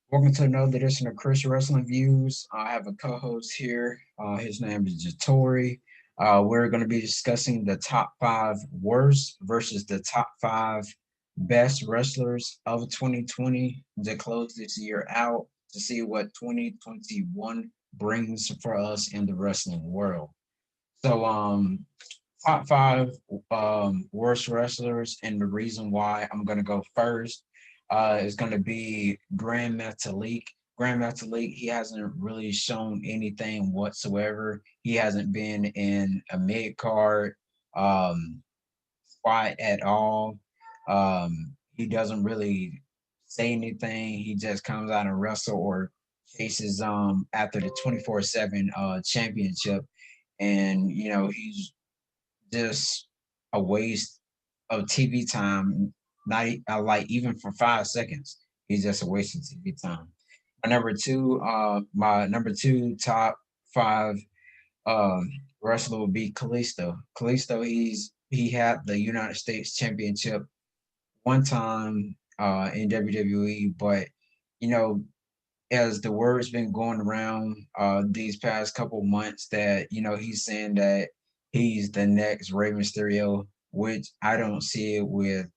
Welcome to another edition of Chris Wrestling Views. I have a co-host here. His name is Jatori. We're going to be discussing the top five worst versus the top five best wrestlers of 2020 to close this year out to see what 2021 brings for us in the wrestling world. So, top five worst wrestlers, and the reason why I'm gonna go first is gonna be Grand Metalik. Grand Metalik, he hasn't really shown anything whatsoever. He hasn't been in a mid card spot at all. He doesn't really say anything. He just comes out and wrestle or chases after the 24/7 championship, and he's just a waste of TV time. Not like even for 5 seconds, he's just a waste of TV time. My number two top five um, wrestler would be Kalisto. Kalisto, he had the United States Championship one time in WWE, but you know as the word's been going around these past couple months that he's saying that he's the next Rey Mysterio, which I don't see it with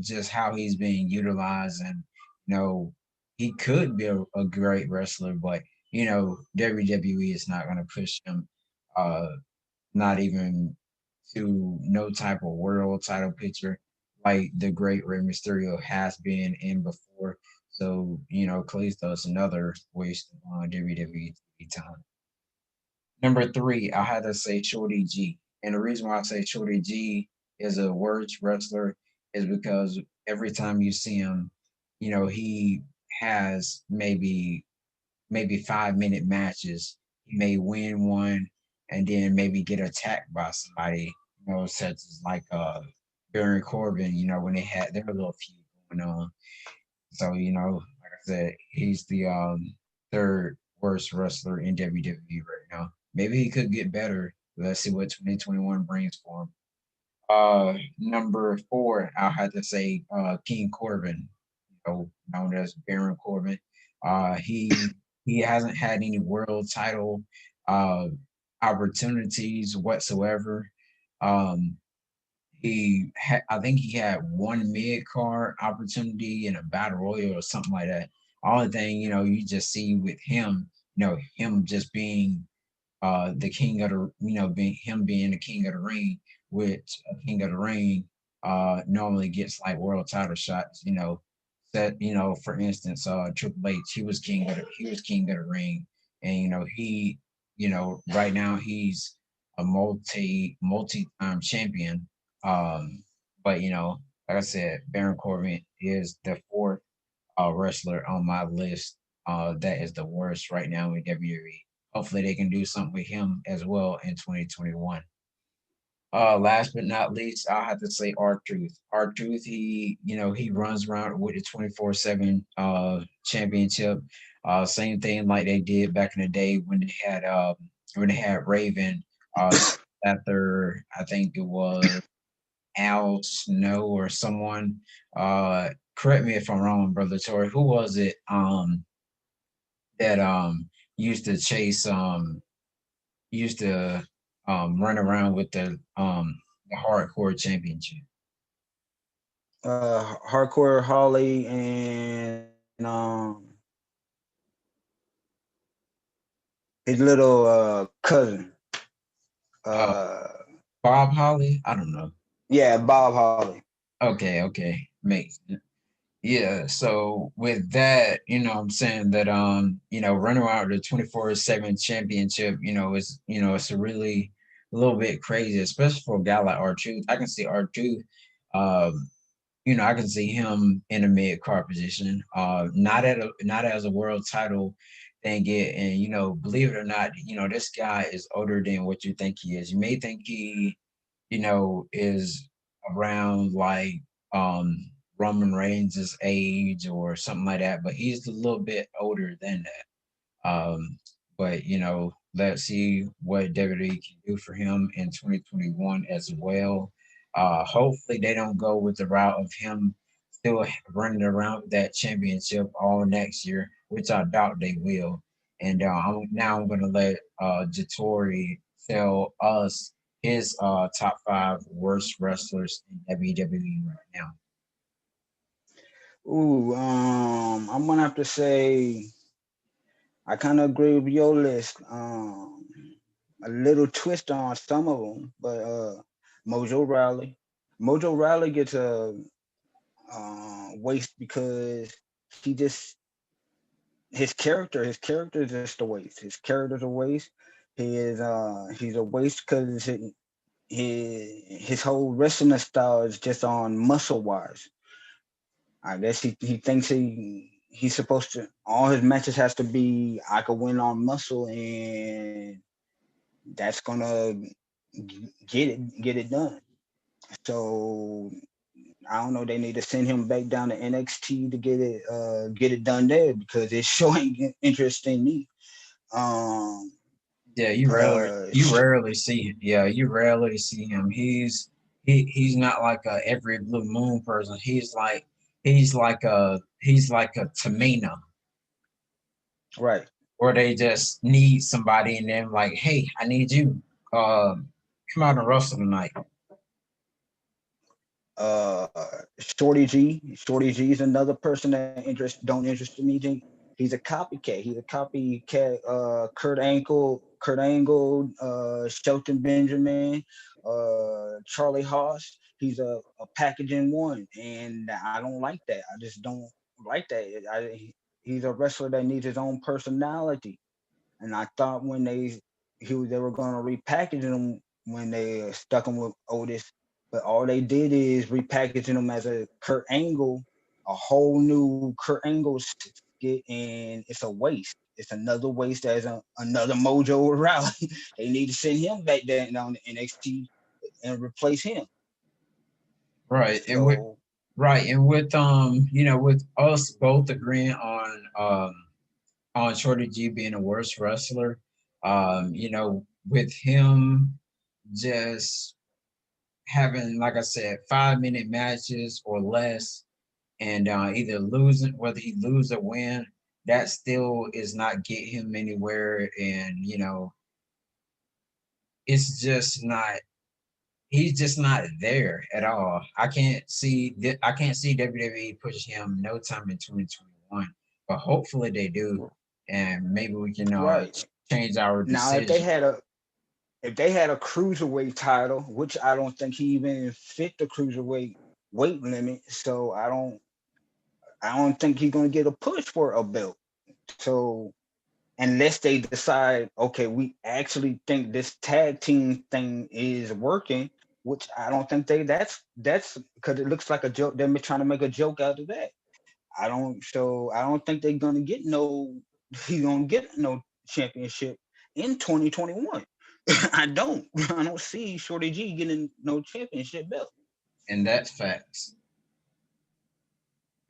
just how he's being utilized, and you know he could be a great wrestler, but WWE is not going to push him, uh, not even to no type of world title picture like the great Rey Mysterio has been in before. So, Kalisto is another waste of WWE time. Number three, I had to say Shorty G. And the reason why I say Shorty G is a words wrestler is because every time you see him, he has maybe 5 minute matches. He may win one and then maybe get attacked by somebody, such as like Baron Corbin, when they had their little feud going on. So, like I said, he's the third worst wrestler in WWE right now. Maybe he could get better. Let's see what 2021 brings for him. Number four, I'll have to say King Corbin, known as Baron Corbin. He hasn't had any world title uh, opportunities whatsoever. Um, I think he had one mid card opportunity in a battle royal or something like that. Only thing you just see with him, him just being the king of the being the king of the ring, which a king of the ring normally gets like world title shots. That for instance, Triple H, he was king of the ring, and he right now he's a multi time champion. But like I said, Baron Corbin is the fourth wrestler on my list. That is the worst right now in WWE. Hopefully, they can do something with him as well in 2021. Last but not least, I'll have to say R-Truth. R-Truth, he runs around with the 24/7 championship. Same thing like they did back in the day when they had Raven after I think it was Al Snow or someone. Correct me if I'm wrong, brother Tori. Who was it that used to chase used to run around with the hardcore championship? Hardcore Holly and his little cousin. Uh, Uh, Bob Holly? I don't know. yeah, Bob Holly. Okay, okay, makes sense. Yeah, so with that, I'm saying that running around the 24/7 championship, it's a really a little bit crazy, especially for a guy like R-Truth. I can see R-Truth um, I can see him in a mid card position, not as a world title thing yet. And believe it or not, this guy is older than what you think he is. You may think he, is around like um Roman Reigns' age or something like that, but he's a little bit older than that. But let's see what WWE can do for him in 2021 as well. Hopefully they don't go with the route of him still running around with that championship all next year, which I doubt they will. And I'm gonna let Jatori tell us his top five worst wrestlers in WWE right now. Ooh, I'm gonna have to say I kind of agree with your list. A little twist on some of them, but Mojo Rawley. Mojo Rawley gets a waste because he just his character is just a waste. His character's a waste. He's a waste because his whole wrestling style is just on muscle wise. I guess he thinks he's supposed to all his matches has to be I could win on muscle and that's gonna get it done. So I don't know. They need to send him back down to NXT to get it done there because it's showing interest in me. Um, Yeah, you sh- rarely see him. Yeah, you rarely see him. He's not like a every blue moon person. He's like a Tamina, right. or they just need somebody and then like, hey, I need you. Come out and wrestle tonight. Uh, Shorty G. Shorty G is another person that don't interest me. He's a copycat. He's a copycat. Kurt Angle, Shelton Benjamin, Charlie Haas. He's a packaging one, and I don't like that. I just don't like that. He's a wrestler that needs his own personality. And I thought when they were going to repackage him when they stuck him with Otis, but all they did is repackaging him as a Kurt Angle, a whole new Kurt Angle skit, and it's a waste. It's another waste as another Mojo Rally. They need to send him back down to NXT and replace him. Right. So And with with us both agreeing on Shorty G being a worse wrestler, with him just having, like I said, 5 minute matches or less, and either losing, whether he lose or win, that still is not get him anywhere. And it's just not. He's just not there at all. I can't see WWE push him no time in 2021, but hopefully they do, and maybe we can right change our now, decision. if they had a cruiserweight title, which I don't think he even fit the cruiserweight weight limit, so I don't think he's gonna get a push for a belt. So unless they decide, okay, we actually think this tag team thing is working, which I don't think that's because it looks like a joke. They're trying to make a joke out of that. I don't think they're gonna get no. He's gonna get no championship in 2021. I don't. I don't see Shorty G getting no championship belt. And that's facts.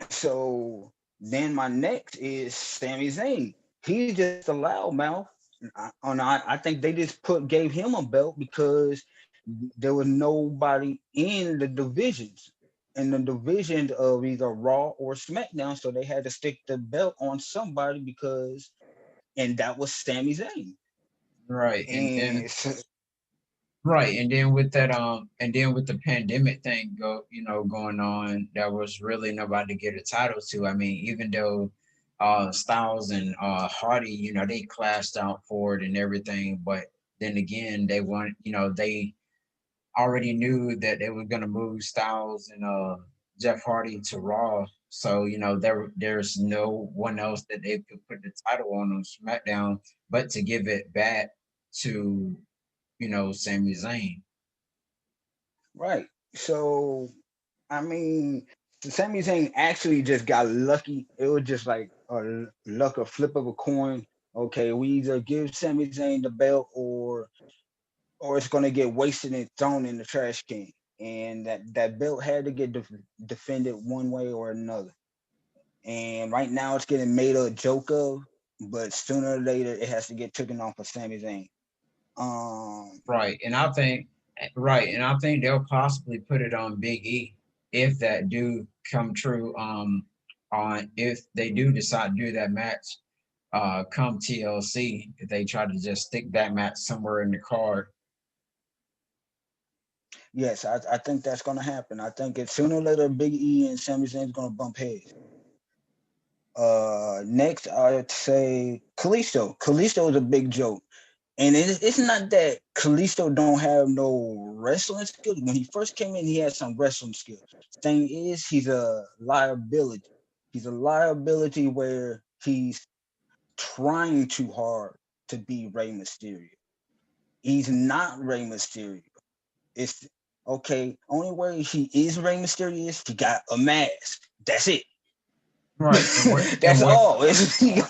So then my next is Sami Zayn. He's just a loudmouth. I think they just gave him a belt because there was nobody in the divisions of either Raw or SmackDown, so they had to stick the belt on somebody and that was Sami Zayn. Right, And so, and then with that, and then with the pandemic thing going on, there was really nobody to get a title to. I mean, even though Styles and Hardy, they clashed out for it and everything, but then again, they want, they already knew that they were gonna move Styles and Jeff Hardy to Raw. So there's no one else that they could put the title on SmackDown, but to give it back to Sami Zayn. right. So I mean, Sami Zayn actually just got lucky. It was just like a luck, a flip of a coin. Okay, we either give Sami Zayn the belt or it's gonna get wasted and thrown in the trash can. And that belt had to get defended one way or another. And right now it's getting made a joke of, but sooner or later it has to get taken off of Sami Zayn. Um, Right. And I think they'll possibly put it on Big E if that do come true on if they do decide to do that match come TLC, if they try to just stick that match somewhere in the card. Yes, I think that's gonna happen. I think it's sooner or later Big E and Sami Zayn's gonna bump heads. Next I'd say Kalisto. Kalisto is a big joke. And it's not that Kalisto don't have no wrestling skills. When he first came in, he had some wrestling skills. Thing is, he's a liability. He's a liability where he's trying too hard to be Rey Mysterio. He's not Rey Mysterio. It's okay. Only way he is Rey Mysterio is he got a mask. That's it. Right. And what and That's what all. He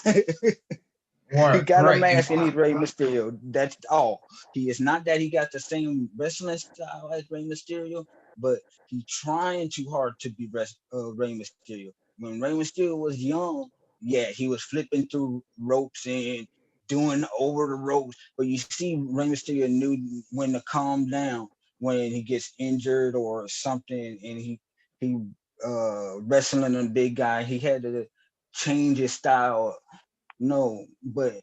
what got a right and mask and he's Rey Mysterio. That's all. He is not that he got the same wrestling style as Rey Mysterio, but he's trying too hard to be Rey Mysterio. When Rey Mysterio was young, yeah, he was flipping through ropes and doing over the ropes. But you see, Rey Mysterio knew when to calm down when he gets injured or something, and he wrestling a big guy. He had to change his style. No, but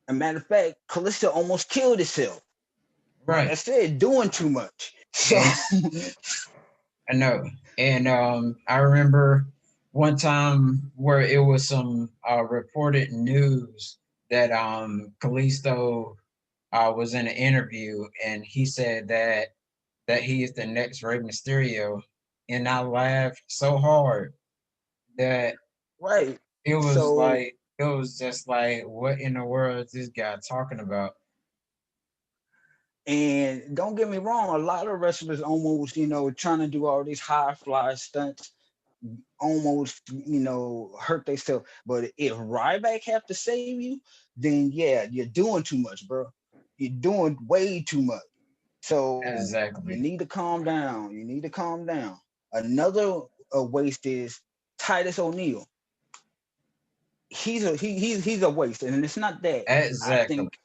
a matter of fact, Calista almost killed himself. Like I right. said, doing too much. So And I know. And I remember one time where it was some reported news that Kalisto was in an interview and he said that he is the next Rey Mysterio. And I laughed so hard that right. it was So like it was just like what in the world is this guy talking about? and don't get me wrong, a lot of wrestlers almost, trying to do all these high fly stunts, almost, hurt themselves. But if Ryback have to save you, then yeah, you're doing too much, bro. You're doing way too much. So you Exactly. need to calm down. You need to calm down. Another waste is Titus O'Neil. He's a waste, and it's not that. I Exactly. think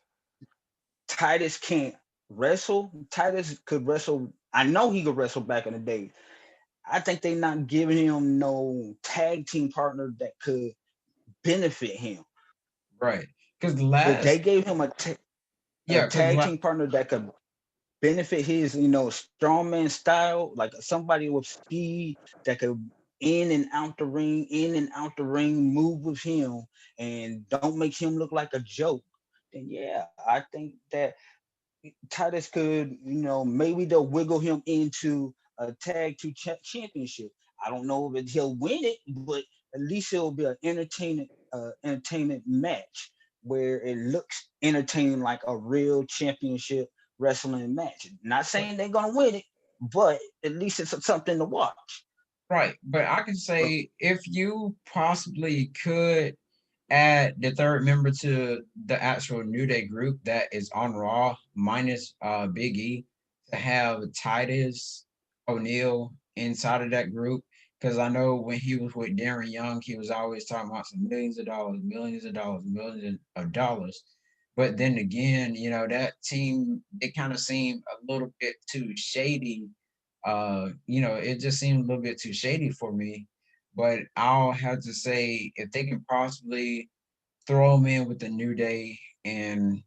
Titus can't wrestle. Titus could wrestle. I know he could wrestle back in the day. I think they're not giving him no tag team partner that could benefit him. Right. Because the If they last gave him a yeah, because tag team partner that could benefit his, strongman style, like somebody with speed that could in and out the ring, move with him, and don't make him look like a joke. Then yeah, I think that Titus could, maybe they'll wiggle him into a tag two championship. I don't know if he'll win it, but at least it'll be an entertainment match where it looks entertaining like a real championship wrestling match. Not saying they're gonna win it, but at least it's something to watch. right, but I can But say if you possibly could add the third member to the actual New Day group that is on Raw minus Big E to have Titus O'Neil inside of that group. Because I know when he was with Darren Young, he was always talking about some millions of dollars, millions of dollars, millions of dollars. But then again, that team, it kind of seemed a little bit too shady. It just seemed a little bit too shady for me. But I'll have to say, if they can possibly throw him in with the New Day and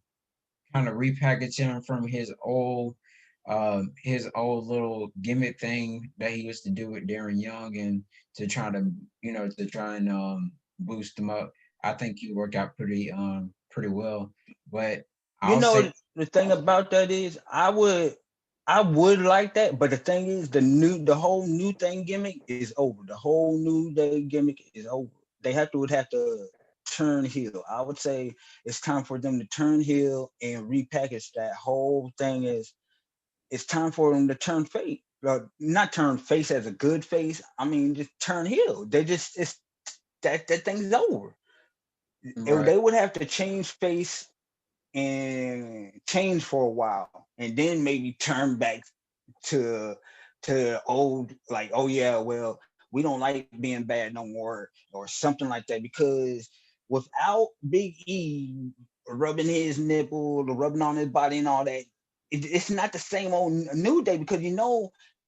kind of repackage him from his old little gimmick thing that he used to do with Darren Young, and to try to boost him up. I think he worked out pretty well. But you I'll say know the thing about that is I would like that, but the thing is the whole new thing gimmick is over. The whole new day gimmick is over. They would have to turn heel. I would say it's time for them to turn heel and repackage that whole thing. It's time for them to turn face. Not turn face as a good face. I mean, just turn heel. It's that thing's over. right, They would have to change face and change for a while, and then maybe turn back to old, like, oh yeah, well, we don't like being bad no more, or something like that, because without Big E rubbing his nipple, rubbing on his body and all that, it's not the same old New Day, because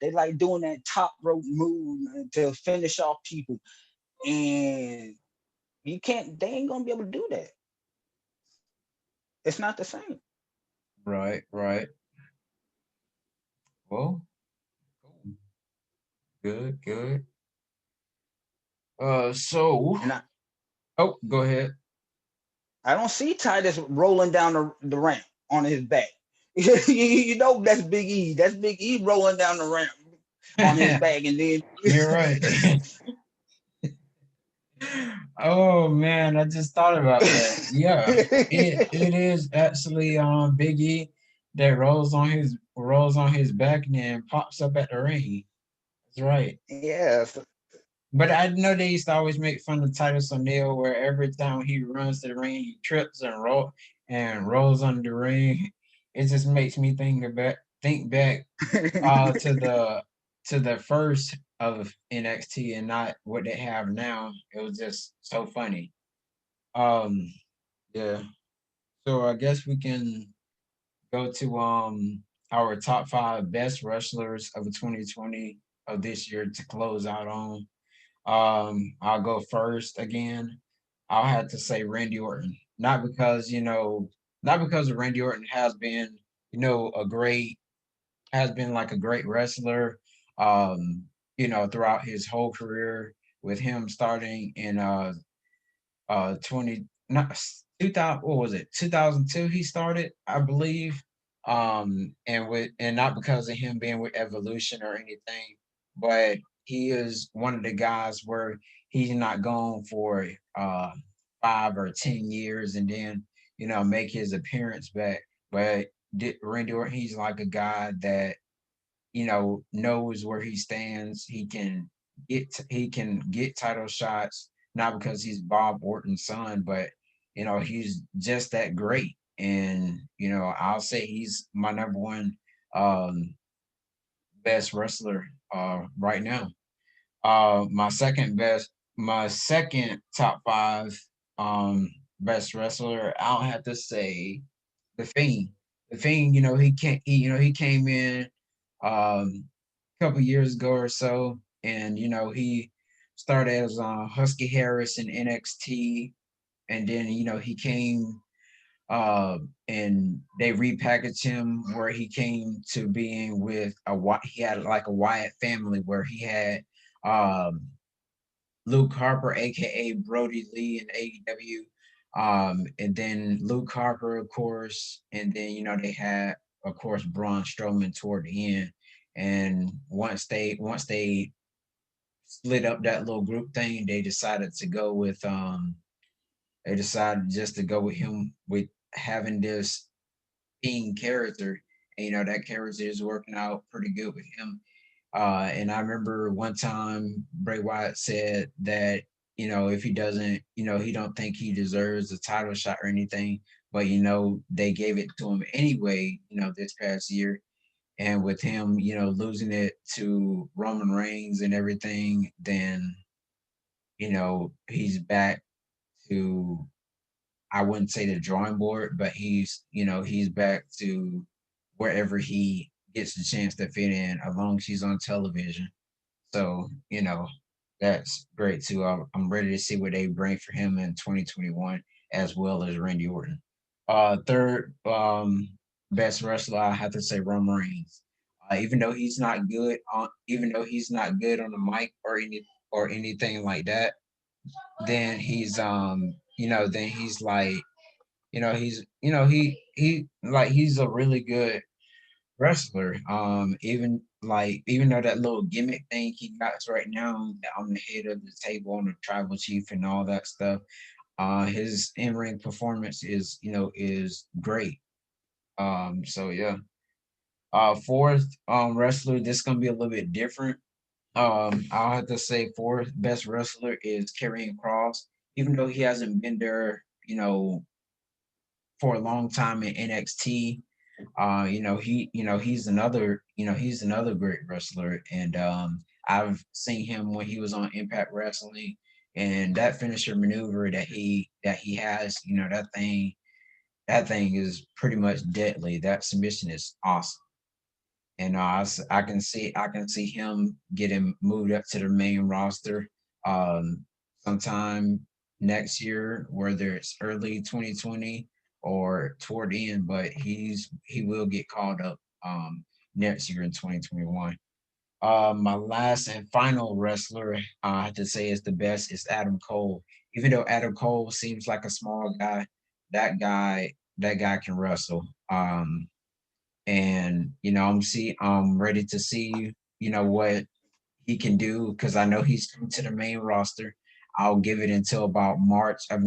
They like doing that top rope move to finish off people, and you can't. They ain't gonna be able to do that. It's not the same. Right, right. Well, cool. Good, good. So, And oh, go ahead. I don't see Titus rolling down the ramp on his back. You know that's Big E. That's Big E rolling down the ramp on his back, and then You're right. Oh man, I just thought about that. Yeah, it is actually Big E that rolls on his back and then pops up at the ring. That's right. yeah, But I know they used to always make fun of Titus O'Neil, where every time he runs to the ring, he trips and rolls on the ring. It just makes me think back to the first of NXT and not what they have now. It was just so funny. Um, yeah. So I guess we can go to our top five best wrestlers of 2020 of this year to close out on. I'll go first again. I'll have to say Randy Orton. Not because Randy Orton has been, has been like a great wrestler, throughout his whole career with him starting in 20 not 2000 what was it 2002 he started, I believe. And not because of him being with Evolution or anything, but he is one of the guys where he's not gone for 5 or 10 years and then make his appearance back. But Randy Orton, he's like a guy that knows where he stands. He can get title shots, not because he's Bob Orton's son, but he's just that great. And I'll say he's my number one um, best wrestler right now. My second top five best wrestler, I'll have to say the Fiend. The Fiend, he came in a couple years ago or so, and he started as Husky Harris in NXT, and then he came and they repackaged him where he came to being with he had like a Wyatt family where he had um Luke Harper, aka Brody Lee in AEW. And then Luke Harper, of course, and then they had, of course, Braun Strowman toward the end. And once they split up that little group thing, they decided just to go with him with having this being character. And that character is working out pretty good with him. And I remember one time Bray Wyatt said that if he doesn't, he don't think he deserves a title shot or anything, but they gave it to him anyway. This past year, and with him, losing it to Roman Reigns and everything, then he's back to, I wouldn't say the drawing board, but he's back to wherever he gets the chance to fit in, as long as he's on television. So, that's great too. I'm ready to see what they bring for him in 2021, as well as Randy Orton. Third, best wrestler, I have to say Roman Reigns. Even though he's not good on the mic or anything like that, then he's like, he's a really good wrestler. Even though that little gimmick thing he got right now on the head of the table on the tribal chief and all that stuff, his in-ring performance is great. So yeah. Fourth wrestler, this is gonna be a little bit different. I'll have to say fourth best wrestler is Karrion Cross, even though he hasn't been there, for a long time in NXT. He's another great wrestler, and I've seen him when he was on Impact Wrestling, and that finisher maneuver that he has, that thing is pretty much deadly. That submission is awesome. and I can see him getting moved up to the main roster sometime next year, whether it's early 2020 or toward the end, but he will get called up next year in 2021. My last and final wrestler I have to say is the best is Adam Cole. Even though Adam Cole seems like a small guy, that guy can wrestle. And I'm ready to see what he can do because I know he's coming to the main roster. I'll give it until about March of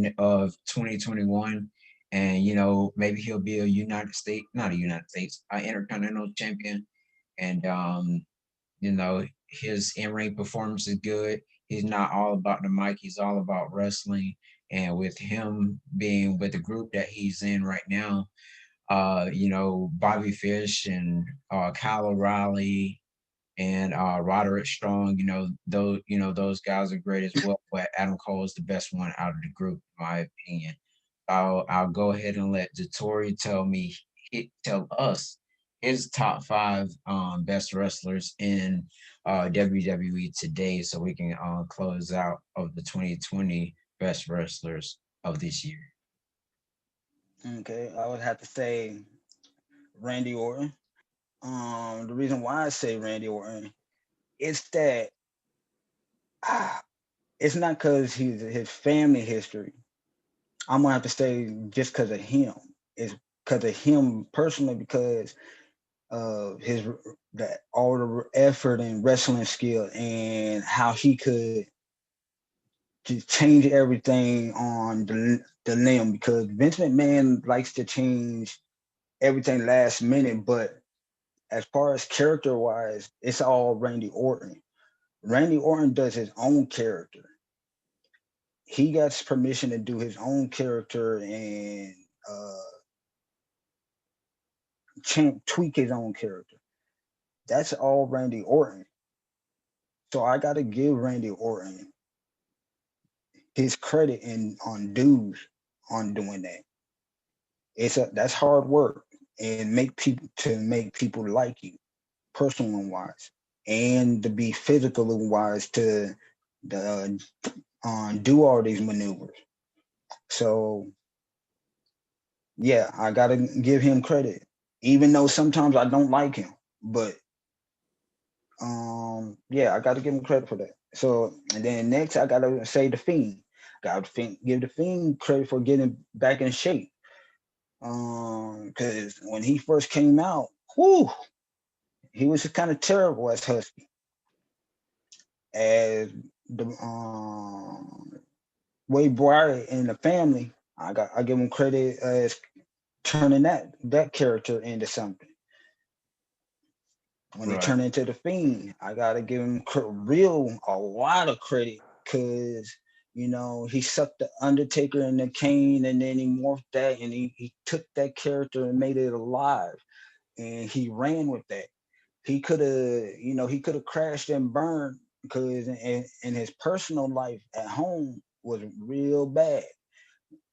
2021, and maybe he'll be a United States, not a United States, Intercontinental champion, and his in-ring performance is good. He's not all about the mic, he's all about wrestling. And with him being with the group that he's in right now, Bobby Fish and Kyle O'Reilly and Roderick Strong, those guys are great as well. But Adam Cole is the best one out of the group, in my opinion. I'll go ahead and let Jatori tell us his top five best wrestlers in WWE today, so we can close out of the 2020 best wrestlers of this year. Okay, I would have to say Randy Orton. The reason why I say Randy Orton is that ah, it's not because he's his family history. I'm gonna have to say just because of him. It's because of him personally, because of his that all the effort and wrestling skill and how he could just change everything on the limb. Because Vince McMahon likes to change everything last minute, but as far as character wise, it's all Randy Orton. Randy Orton does his own character. He gets permission to do his own character and uh, tweak his own character. That's all Randy Orton. So I got to give Randy Orton his credit and on dues on doing that. That's hard work and make people like you, personal wise, and to be physical wise to the do all these maneuvers. So yeah, I gotta give him credit, even though sometimes I don't like him. But yeah, I gotta give him credit for that. So and then next, I gotta say the Fiend. Give the Fiend credit for getting back in shape. Because when he first came out, whoo, he was kind of terrible as Husky. As the Wade Bryant and the family, I give him credit as turning that character into something. When he Right. turned into the Fiend, I gotta give him a lot of credit because he sucked the Undertaker and the Kane, and then he morphed that, and he took that character and made it alive, and he ran with that. He could have crashed and burned because in his personal life at home was real bad.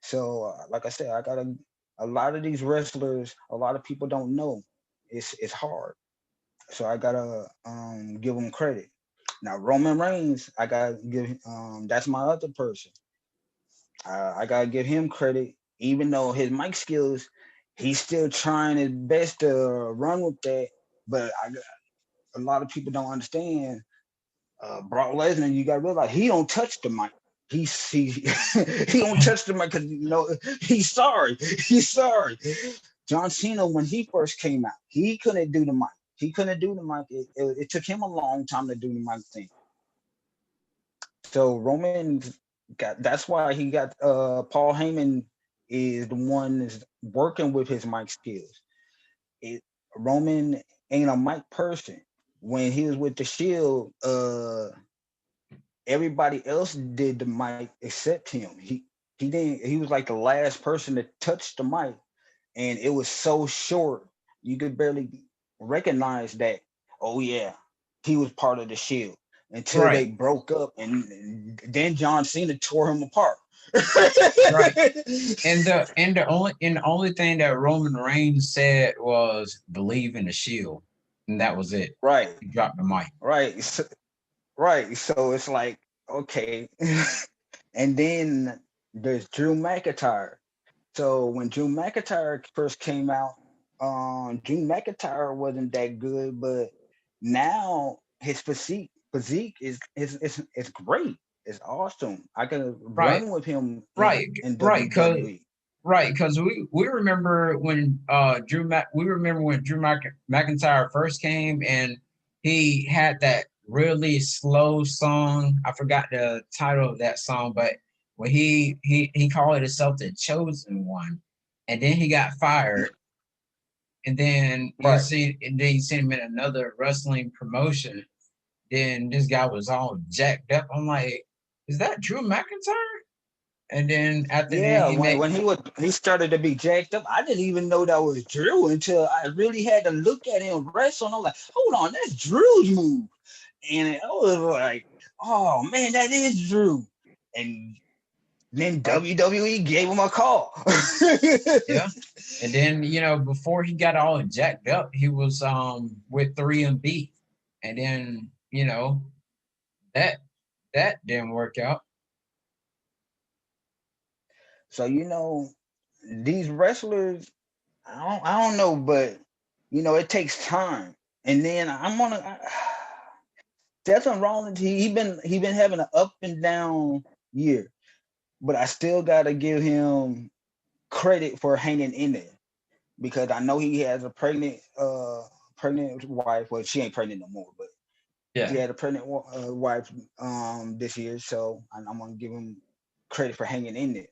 So, like I said, a lot of these wrestlers. A lot of people don't know. It's hard. So I gotta give him credit. Now Roman Reigns, I gotta give that's my other person. I gotta give him credit, even though his mic skills, he's still trying his best to run with that. But a lot of people don't understand. Brock Lesnar, you gotta realize he don't touch the mic. He he don't touch the mic because he's sorry. He's sorry. John Cena, when he first came out, he couldn't do the mic. He couldn't do the mic. It took him a long time to do the mic thing. So Roman got that's why he got Paul Heyman is the one that's working with his mic skills. It Roman ain't a mic person. When he was with the Shield, everybody else did the mic except him. He didn't. He was like the last person to touch the mic, and it was so short you could barely recognize that. Oh yeah, he was part of the Shield until Right. they broke up, and then John Cena tore him apart. Right. And the only thing that Roman Reigns said was believe in the Shield. and that was it. Right, He dropped the mic. right, right. So it's like, okay. And then there's Drew McIntyre. So when Drew McIntyre first came out, Drew McIntyre wasn't that good, but now his physique is great. It's awesome. I can Right, run with him right, in right. Cause WWE. right, because we remember when Drew McIntyre first came and he had that really slow song. I forgot the title of that song, but when he called himself the chosen one, and then he got fired, Right. and then you see him in another wrestling promotion. Then this guy was all jacked up. I'm like, is that Drew McIntyre? And then after then Yeah, he met he started to be jacked up, I didn't even know that was Drew until I really had to look at him wrestle. And I'm like, hold on, that's Drew's move. And I was like, oh man, that is Drew. And then right, WWE gave him a call. yeah. And then, before he got all jacked up, he was with 3MB. And then, that that didn't work out. So these wrestlers, I don't know, but it takes time. And then I'm on a Seth Rollins. He been having an up and down year, but I still gotta give him credit for hanging in there because I know he has a pregnant wife. Well, she ain't pregnant no more, but he Yeah, had a pregnant wife this year. So I'm gonna give him credit for hanging in there.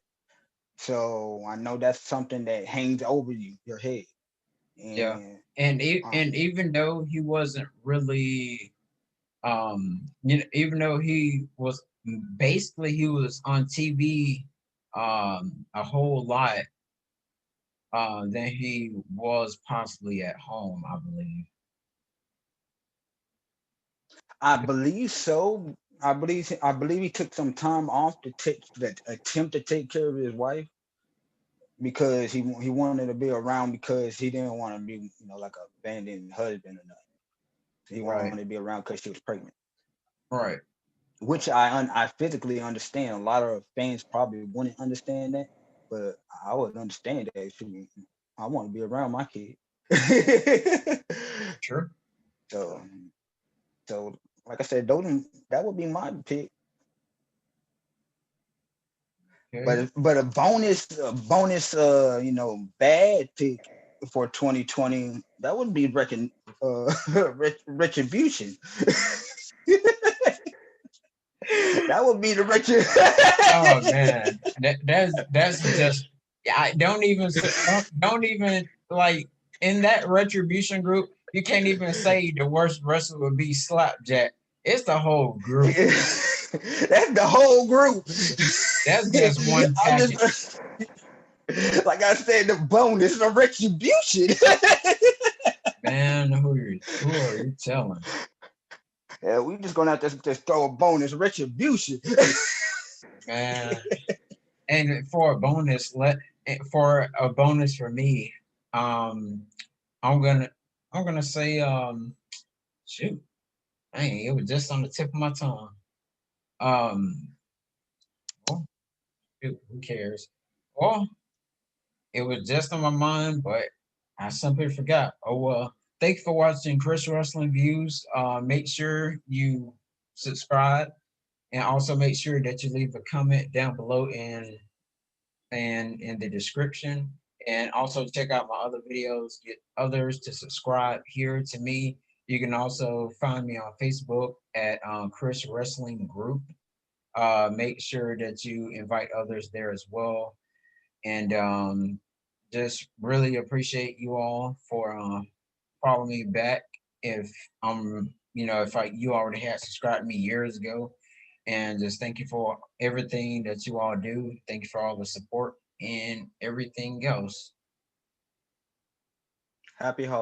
So I know that's something that hangs over your head. yeah. And And um, even though he wasn't really even though he was basically he was on TV a whole lot than he was possibly at home, I believe. I believe so. I believe he took some time off to attempt to take care of his wife because he wanted to be around because he didn't want to be like a abandoned husband or nothing. He wanted Right, to be around because she was pregnant, right. which I physically understand. A lot of fans probably wouldn't understand that, but I would understand that. I want to be around my kid. Sure. so so like I said, that would be my pick. Okay. But a bonus bad pick for 2020, that would be retribution. That would be the retri. Oh man, that's just yeah. I don't even like in that retribution group. You can't even say the worst wrestler would be Slapjack. It's the whole group. That's the whole group. That's just one I'm package. just like I said, the bonus, the retribution. Man, who are you telling? Yeah, we just gonna have to just throw a bonus retribution. Man, and for a bonus for me, um, I'm gonna I'm gonna say shoot, dang, it was just on the tip of my tongue. Um, well, shoot, who cares? Well, it was just on my mind, but I simply forgot. Oh well. Thanks for watching Chris Wrestling Views. Make sure you subscribe and also make sure that you leave a comment down below and in the description. And also check out my other videos. Get others to subscribe here to me. You can also find me on Facebook at Chris Wrestling Group. Make sure that you invite others there as well. And just really appreciate you all for following me back. If if you already had subscribed to me years ago, and just thank you for everything that you all do. Thank you for all the support and everything else. Happy holidays.